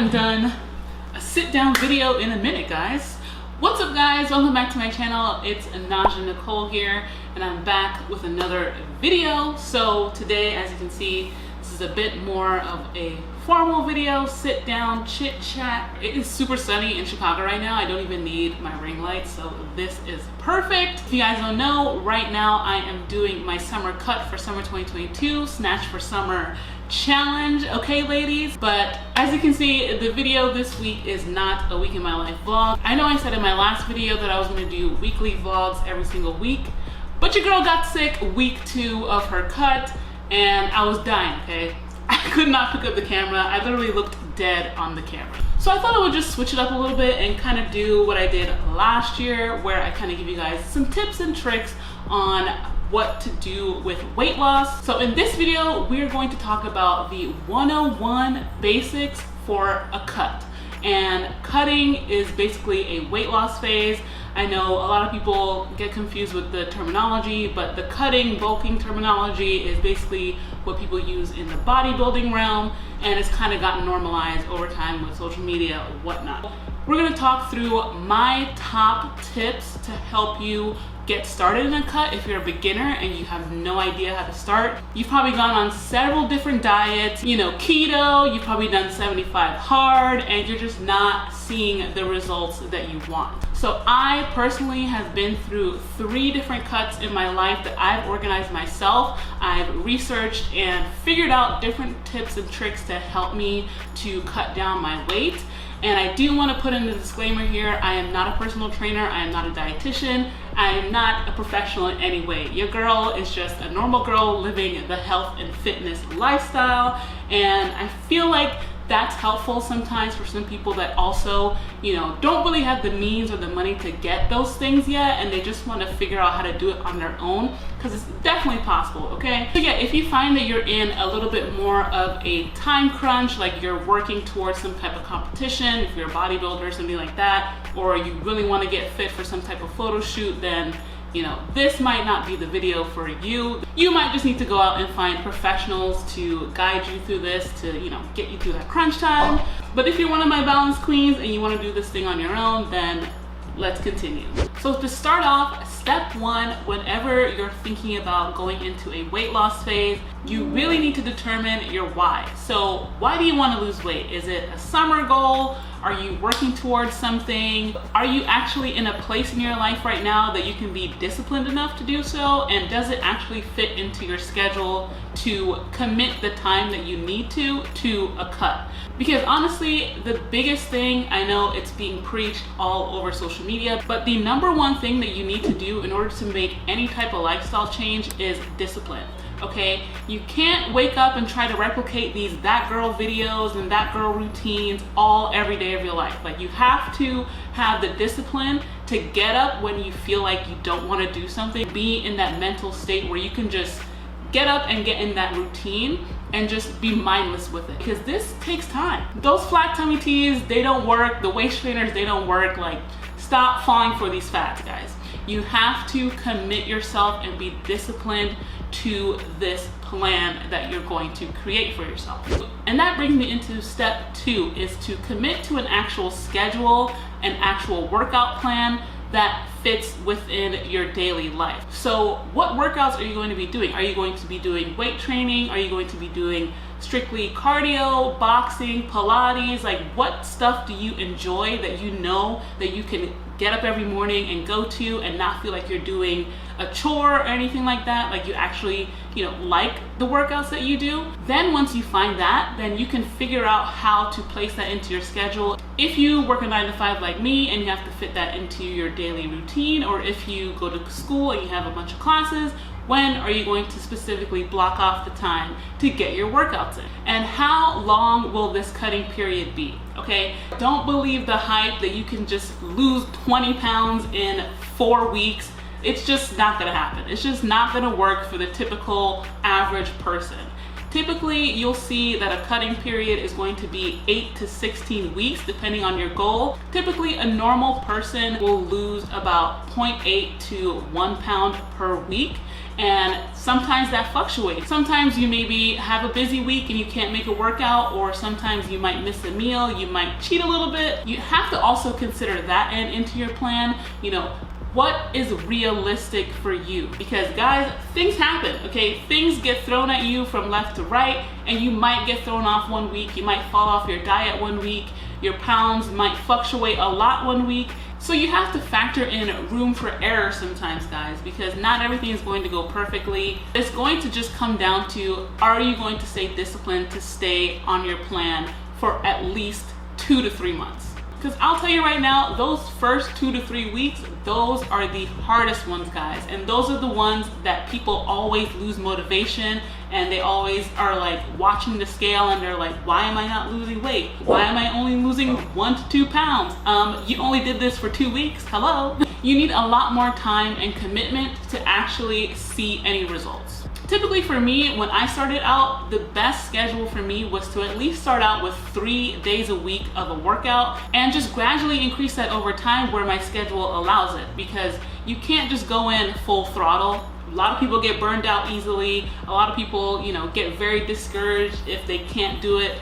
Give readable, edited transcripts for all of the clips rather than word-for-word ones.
haven't done a sit down video in a minute, guys. What's up, guys? Welcome back to my channel. It's Naja Nicole here, and I'm back with another video. So today, as you can see, this is a bit more of a formal video, sit down, chit chat. It is super sunny in Chicago right now. I don't even need my ring light, so this is perfect. If you guys don't know, right now I am doing my summer cut for summer 2022, Snatch for Summer challenge. Okay, ladies, but as you can see, the video this week is not a week in my life vlog. I know I said in my last video that I was going to do weekly vlogs every single week, but your girl got sick week 2 of her cut and I was dying. Okay, I could not pick up the camera. I literally looked dead on the camera. So I thought I would just switch it up a little bit and kind of do what I did last year, where I kind of give you guys some tips and tricks on what to do with weight loss. So in this video, we're going to talk about the 101 basics for a cut. And cutting is basically a weight loss phase. I know a lot of people get confused with the terminology, but the cutting, bulking terminology is basically what people use in the bodybuilding realm, and it's kind of gotten normalized over time with social media and whatnot. We're gonna talk through my top tips to help you get started in a cut. If you're a beginner and you have no idea how to start, you've probably gone on several different diets, you know, keto, you've probably done 75 hard, and you're just not seeing the results that you want. So I personally have been through 3 different cuts in my life that I've organized myself. I've researched and figured out different tips and tricks to help me to cut down my weight. And I do want to put in a disclaimer here, I am not a personal trainer, I am not a dietitian, I am not a professional in any way. Your girl is just a normal girl living the health and fitness lifestyle, and I feel like that's helpful sometimes for some people that also, you know, don't really have the means or the money to get those things yet, and they just want to figure out how to do it on their own, because it's definitely possible, okay? So yeah, if you find that you're in a little bit more of a time crunch, like you're working towards some type of competition, if you're a bodybuilder or something like that, or you really want to get fit for some type of photo shoot, then you know, this might not be the video for you. You might just need to go out and find professionals to guide you through this, to, you know, get you through that crunch time. But if you're one of my balance queens and you want to do this thing on your own, then let's continue. So to start off, step 1, whenever you're thinking about going into a weight loss phase, you really need to determine your why. So why do you want to lose weight? Is it a summer goal? Are you working towards something? Are you actually in a place in your life right now that you can be disciplined enough to do so? And does it actually fit into your schedule to commit the time that you need to a cut? Because honestly, the biggest thing, I know it's being preached all over social media, but the number one thing that you need to do in order to make any type of lifestyle change is discipline. Okay, you can't wake up and try to replicate these that girl videos and that girl routines all every day of your life. Like, you have to have the discipline to get up when you feel like you don't want to do something, be in that mental state where you can just get up and get in that routine and just be mindless with it, because this takes time. Those flat tummy teas, they don't work. The waist trainers, they don't work. Like, stop falling for these fads, guys. You have to commit yourself and be disciplined to this plan that you're going to create for yourself. And that brings me into step 2, is to commit to an actual schedule, an actual workout plan that fits within your daily life. So what workouts are you going to be doing? Are you going to be doing weight training? Are you going to be doing strictly cardio, boxing, Pilates? Like, what stuff do you enjoy that you know that you can get up every morning and go to and not feel like you're doing a chore or anything like that? Like, you actually, you know, like the workouts that you do. Then once you find that, then you can figure out how to place that into your schedule. If you work a 9 to 5 like me and you have to fit that into your daily routine, or if you go to school and you have a bunch of classes, when are you going to specifically block off the time to get your workouts in? And how long will this cutting period be? Okay, don't believe the hype that you can just lose 20 pounds in 4 weeks. It's just not gonna happen. It's just not gonna work for the typical average person. Typically, you'll see that a cutting period is going to be 8 to 16 weeks, depending on your goal. Typically, a normal person will lose about 0.8 to 1 pound per week. And sometimes that fluctuates. Sometimes you maybe have a busy week and you can't make a workout, or sometimes you might miss a meal, you might cheat a little bit. You have to also consider that end into your plan. You know, what is realistic for you? Because guys, things happen, okay? Things get thrown at you from left to right, and you might get thrown off one week, you might fall off your diet one week, your pounds might fluctuate a lot one week. So you have to factor in room for error sometimes, guys, because not everything is going to go perfectly. It's going to just come down to, are you going to stay disciplined to stay on your plan for at least 2 to 3 months? Because I'll tell you right now, those first 2 to 3 weeks, those are the hardest ones, guys. And those are the ones that people always lose motivation, and they always are like watching the scale and they're like, why am I not losing weight? Why am I only losing 1 to 2 pounds? You only did this for 2 weeks, hello? You need a lot more time and commitment to actually see any results. Typically for me, when I started out, the best schedule for me was to at least start out with 3 days a week of a workout and just gradually increase that over time where my schedule allows it, because you can't just go in full throttle. A lot of people get burned out easily. A lot of people, you know, get very discouraged if they can't do it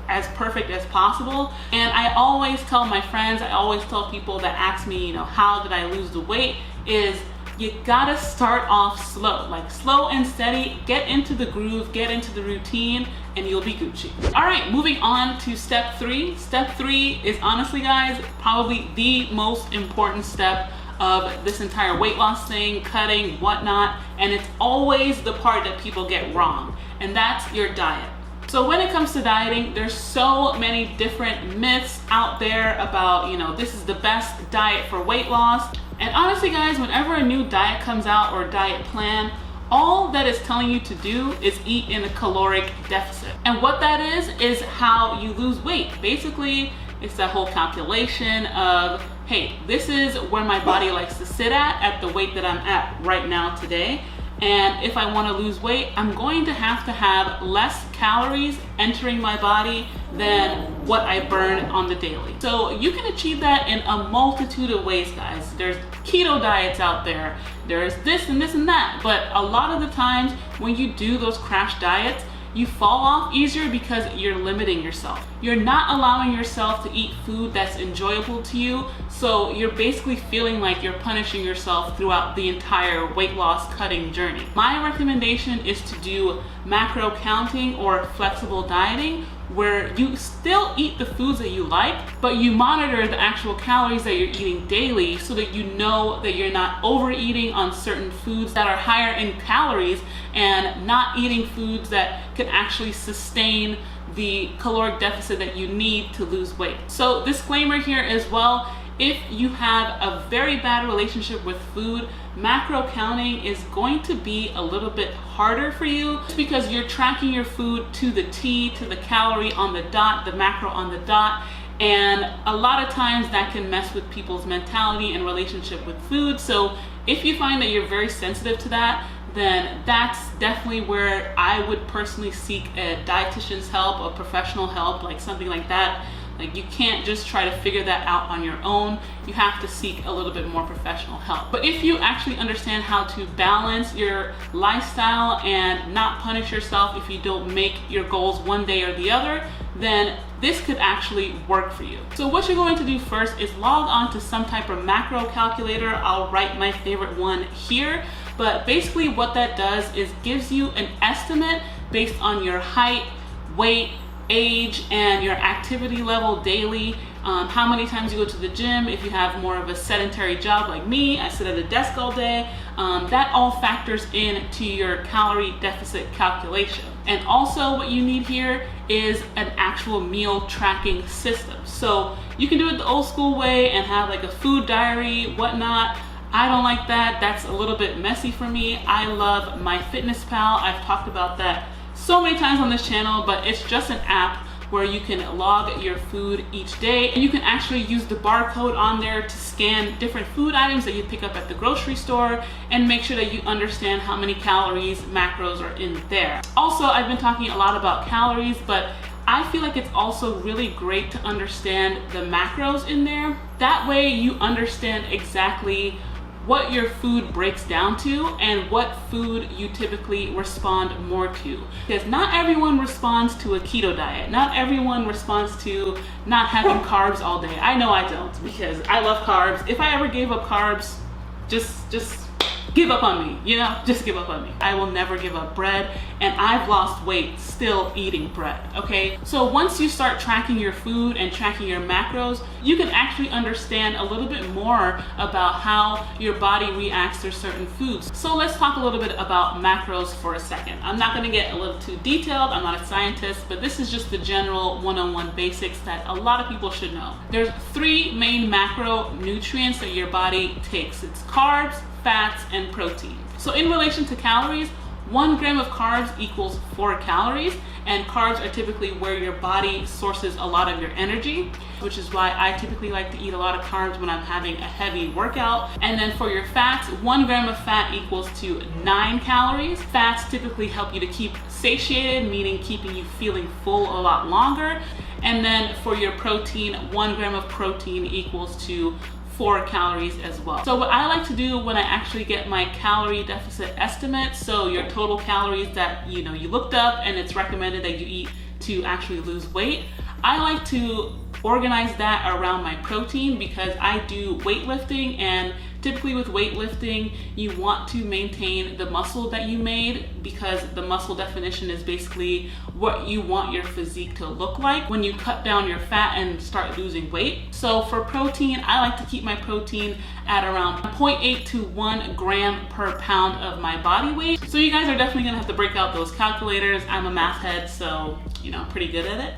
as perfect as possible. And I always tell my friends, I always tell people that ask me, you know, how did I lose the weight, is you gotta start off slow, like slow and steady, get into the groove, get into the routine, and you'll be Gucci. All right, moving on to step 3. Step 3 is honestly, guys, probably the most important step of this entire weight loss thing, cutting, whatnot, and it's always the part that people get wrong, and that's your diet. So when it comes to dieting, there's so many different myths out there about, you know, this is the best diet for weight loss. And honestly, guys, whenever a new diet comes out or diet plan, all that it's telling you to do is eat in a caloric deficit. And what that is how you lose weight. Basically, it's that whole calculation of, hey, this is where my body likes to sit at the weight that I'm at right now today. And if I want to lose weight, I'm going to have less calories entering my body than what I burn on the daily. So you can achieve that in a multitude of ways, guys. There's keto diets out there. There's this and this and that. But a lot of the times when you do those crash diets, you fall off easier because you're limiting yourself. You're not allowing yourself to eat food that's enjoyable to you, so you're basically feeling like you're punishing yourself throughout the entire weight loss cutting journey. My recommendation is to do macro counting or flexible dieting, where you still eat the foods that you like, but you monitor the actual calories that you're eating daily so that you know that you're not overeating on certain foods that are higher in calories and not eating foods that can actually sustain the caloric deficit that you need to lose weight. So disclaimer here as well, if you have a very bad relationship with food, macro counting is going to be a little bit harder for you because you're tracking your food to the T, to the calorie on the dot, the macro on the dot. And a lot of times that can mess with people's mentality and relationship with food. So if you find that you're very sensitive to that, then that's definitely where I would personally seek a dietitian's help, or professional help, like something like that. Like, you can't just try to figure that out on your own. You have to seek a little bit more professional help. But if you actually understand how to balance your lifestyle and not punish yourself if you don't make your goals one day or the other, then this could actually work for you. So what you're going to do first is log on to some type of macro calculator. I'll write my favorite one here. But basically what that does is gives you an estimate based on your height, weight, age, and your activity level daily. How many times you go to the gym. If you have more of a sedentary job like me, I sit at a desk all day, that all factors into your calorie deficit calculation. And also what you need here is an actual meal tracking system. So you can do it the old school way and have like a food diary, whatnot. I don't like that. That's a little bit messy for me. I love MyFitnessPal. I've talked about that so many times on this channel, but it's just an app where you can log your food each day, and you can actually use the barcode on there to scan different food items that you pick up at the grocery store and make sure that you understand how many calories, macros are in there. Also, I've been talking a lot about calories, but I feel like it's also really great to understand the macros in there. That way you understand exactly what your food breaks down to and what food you typically respond more to. Because not everyone responds to a keto diet. Not everyone responds to not having carbs all day. I know I don't, because I love carbs. If I ever gave up carbs, just give up on me, you know, just give up on me. I will never give up bread, and I've lost weight still eating bread, okay? So once you start tracking your food and tracking your macros, you can actually understand a little bit more about how your body reacts to certain foods. So let's talk a little bit about macros for a second. I'm not gonna get a little too detailed, I'm not a scientist, but this is just the general one-on-one basics that a lot of people should know. There's 3 main macronutrients that your body takes. It's carbs, fats, and protein. So in relation to calories, 1 gram of carbs equals 4 calories, and carbs are typically where your body sources a lot of your energy, which is why I typically like to eat a lot of carbs when I'm having a heavy workout. And then for your fats, 1 gram of fat equals to 9 calories. Fats typically help you to keep satiated, meaning keeping you feeling full a lot longer. And then for your protein, 1 gram of protein equals to 4 calories as well. So what I like to do when I actually get my calorie deficit estimate, so your total calories that you looked up and it's recommended that you eat to actually lose weight, I like to organize that around my protein because I do weightlifting, and typically with weightlifting you want to maintain the muscle that you made, because the muscle definition is basically what you want your physique to look like when you cut down your fat and start losing weight. So for protein, I like to keep my protein at around 0.8 to 1 gram per pound of my body weight. So you guys are definitely gonna have to break out those calculators. I'm a math head, so I'm pretty good at it.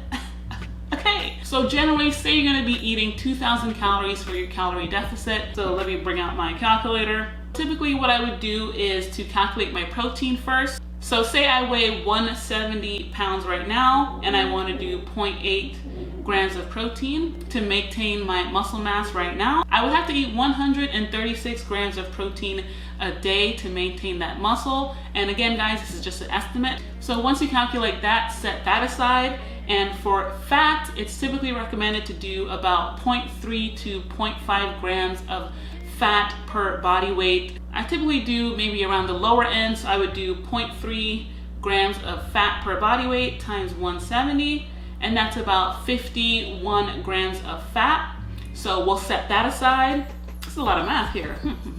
Okay, so generally say you're gonna be eating 2,000 calories for your calorie deficit. So let me bring out my calculator. Typically what I would do is to calculate my protein first. So say I weigh 170 pounds right now and I wanna do 0.8 grams of protein to maintain my muscle mass right now. I would have to eat 136 grams of protein a day to maintain that muscle. And again, guys, this is just an estimate. So once you calculate that, set that aside. And for fat, it's typically recommended to do about 0.3 to 0.5 grams of fat per body weight. I typically do maybe around the lower end, so I would do 0.3 grams of fat per body weight times 170, and that's about 51 grams of fat. So we'll set that aside. It's a lot of math here.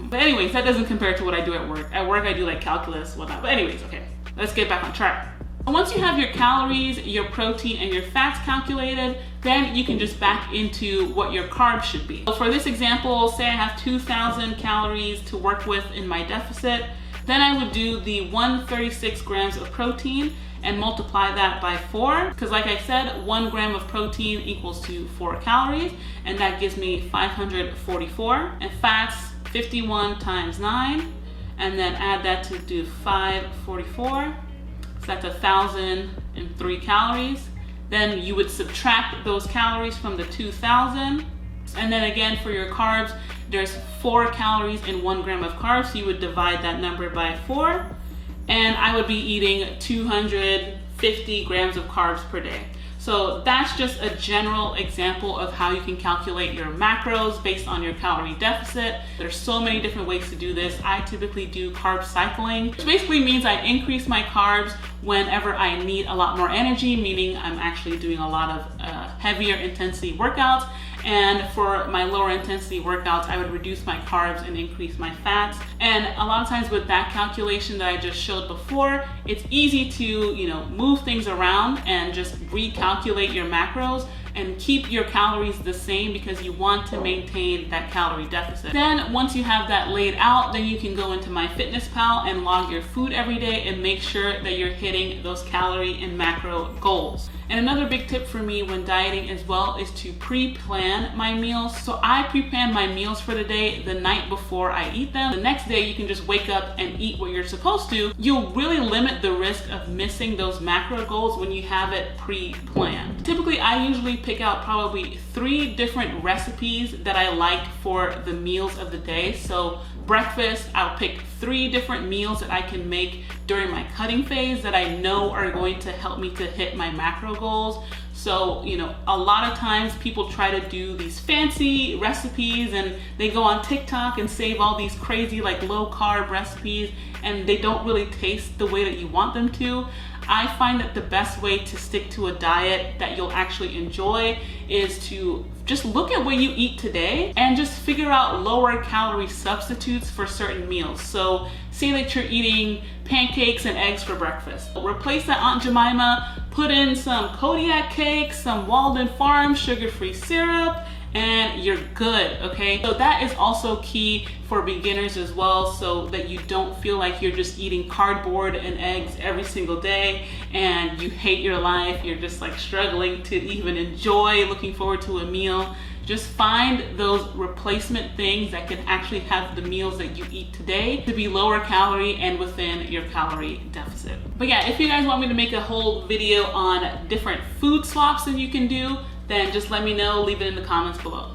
But anyways, that doesn't compare to what I do at work. At work, I do like calculus, whatnot. But anyways, okay, let's get back on track. Once you have your calories, your protein, and your fats calculated, then you can just back into what your carbs should be. So for this example, say I have 2,000 calories to work with in my deficit, then I would do the 136 grams of protein and multiply that by 4, because like I said, 1 gram of protein equals to 4 calories, and that gives me 544. And fats, 51 times 9, and then add that to do 544. So that's 1,003 calories. Then you would subtract those calories from the 2,000. And then again, for your carbs, there's 4 calories in 1 gram of carbs. So you would divide that number by 4. And I would be eating 250 grams of carbs per day. So that's just a general example of how you can calculate your macros based on your calorie deficit. There's so many different ways to do this. I typically do carb cycling, which basically means I increase my carbs whenever I need a lot more energy, meaning I'm actually doing a lot of heavier intensity workouts. And for my lower intensity workouts, I would reduce my carbs and increase my fats. And a lot of times with that calculation that I just showed before, it's easy to, move things around and just recalculate your macros and keep your calories the same because you want to maintain that calorie deficit. Then once you have that laid out, then you can go into MyFitnessPal and log your food every day and make sure that you're hitting those calorie and macro goals. And another big tip for me when dieting as well is to pre-plan my meals. So I pre-plan my meals for the day the night before I eat them. The next day you can just wake up and eat what you're supposed to. You'll really limit the risk of missing those macro goals when you have it pre-planned. Typically I usually pick out probably 3 different recipes that I like for the meals of the day. So breakfast, I'll pick 3 different meals that I can make during my cutting phase that I know are going to help me to hit my macro goals. So, you know, a lot of times people try to do these fancy recipes and they go on TikTok and save all these crazy like low carb recipes, and they don't really taste the way that you want them to. I find that the best way to stick to a diet that you'll actually enjoy is to just look at what you eat today and just figure out lower calorie substitutes for certain meals. So say that you're eating pancakes and eggs for breakfast. Replace that Aunt Jemima, put in some Kodiak cake, some Walden Farms sugar-free syrup, and you're good, okay? So that is also key for beginners as well, so that you don't feel like you're just eating cardboard and eggs every single day and you hate your life. You're just like struggling to even enjoy looking forward to a meal. Just find those replacement things that can actually have the meals that you eat today to be lower calorie and within your calorie deficit. But yeah, if you guys want me to make a whole video on different food swaps that you can do, then just let me know, leave it in the comments below.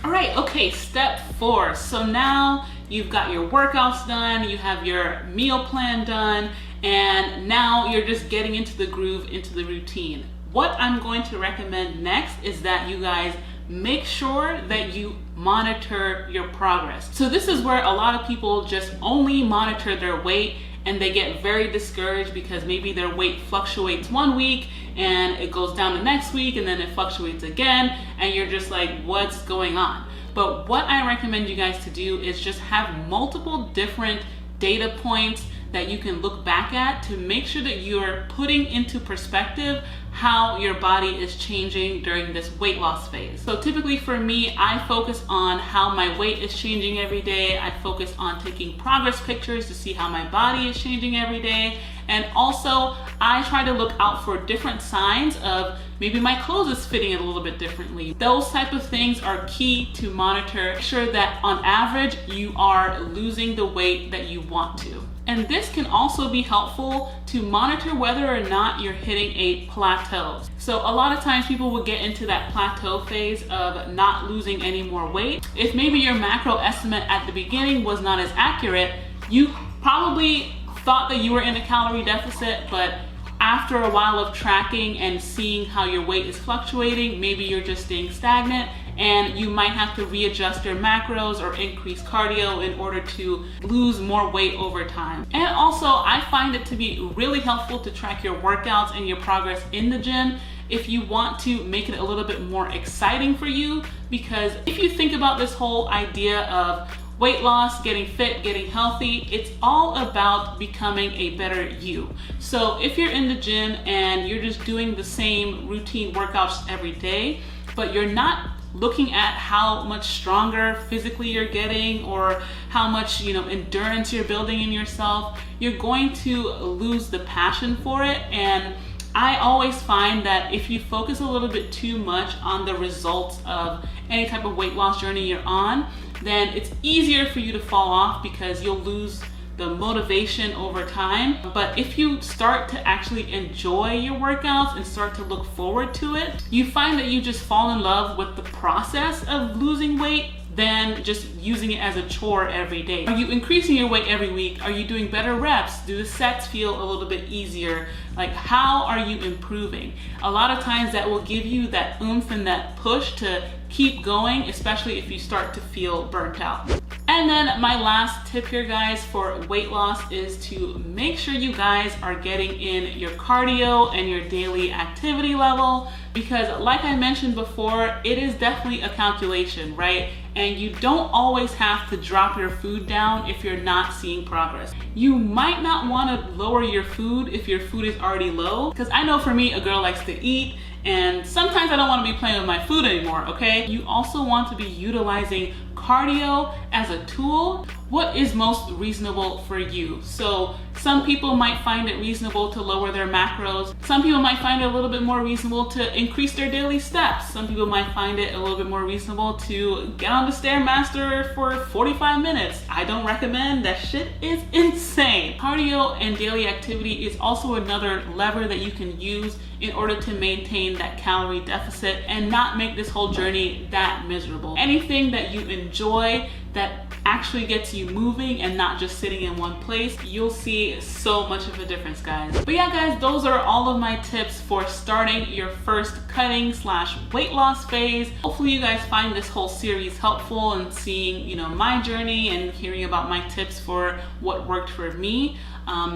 All right, okay, step 4. So now you've got your workouts done, you have your meal plan done, and now you're just getting into the groove, into the routine. What I'm going to recommend next is that you guys make sure that you monitor your progress. So this is where a lot of people just only monitor their weight, and they get very discouraged because maybe their weight fluctuates one week and it goes down the next week and then it fluctuates again, and you're just like, what's going on? But what I recommend you guys to do is just have multiple different data points that you can look back at to make sure that you're putting into perspective how your body is changing during this weight loss phase. So typically for me, I focus on how my weight is changing every day. I focus on taking progress pictures to see how my body is changing every day. And also I try to look out for different signs of maybe my clothes is fitting a little bit differently. Those type of things are key to monitor. Make sure that on average you are losing the weight that you want to. And this can also be helpful to monitor whether or not you're hitting a plateau. So a lot of times people will get into that plateau phase of not losing any more weight. If maybe your macro estimate at the beginning was not as accurate, you probably thought that you were in a calorie deficit, but after a while of tracking and seeing how your weight is fluctuating, maybe you're just staying stagnant, and you might have to readjust your macros or increase cardio in order to lose more weight over time. And also, I find it to be really helpful to track your workouts and your progress in the gym if you want to make it a little bit more exciting for you, because if you think about this whole idea of weight loss, getting fit, getting healthy, it's all about becoming a better you. So if you're in the gym and you're just doing the same routine workouts every day, but you're not looking at how much stronger physically you're getting or how much, endurance you're building in yourself, you're going to lose the passion for it. And I always find that if you focus a little bit too much on the results of any type of weight loss journey you're on, then it's easier for you to fall off because you'll lose the motivation over time. But if you start to actually enjoy your workouts and start to look forward to it, you find that you just fall in love with the process of losing weight than just using it as a chore every day. Are you increasing your weight every week? Are you doing better reps? Do the sets feel a little bit easier? Like, how are you improving? A lot of times that will give you that oomph and that push to keep going, especially if you start to feel burnt out. And then my last tip here, guys, for weight loss is to make sure you guys are getting in your cardio and your daily activity level, because like I mentioned before, it is definitely a calculation, right? And you don't always have to drop your food down if you're not seeing progress. You might not want to lower your food if your food is already low, because I know for me, a girl likes to eat, and sometimes I don't want to be playing with my food anymore, okay? You also want to be utilizing cardio as a tool. What is most reasonable for you? So some people might find it reasonable to lower their macros. Some people might find it a little bit more reasonable to increase their daily steps. Some people might find it a little bit more reasonable to get on the Stairmaster for 45 minutes. I don't recommend. That shit is insane. Cardio and daily activity is also another lever that you can use in order to maintain that calorie deficit and not make this whole journey that miserable. Anything that you enjoy that actually gets you moving and not just sitting in one place, you'll see so much of a difference, guys. But yeah, guys, those are all of my tips for starting your first cutting / weight loss phase. Hopefully you guys find this whole series helpful and seeing, you know, my journey and hearing about my tips for what worked for me.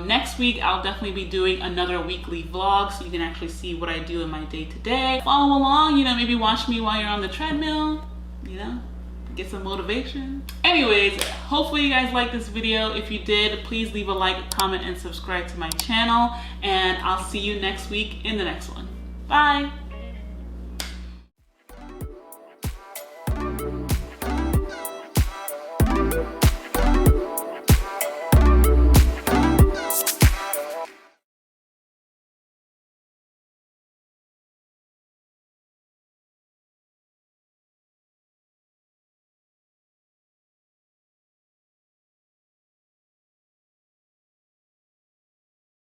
Next week, I'll definitely be doing another weekly vlog so you can actually see what I do in my day-to-day. Follow along, you know, maybe watch me while you're on the treadmill, you know, get some motivation. Anyways, hopefully you guys liked this video. If you did, please leave a like, comment, and subscribe to my channel. And I'll see you next week in the next one. Bye.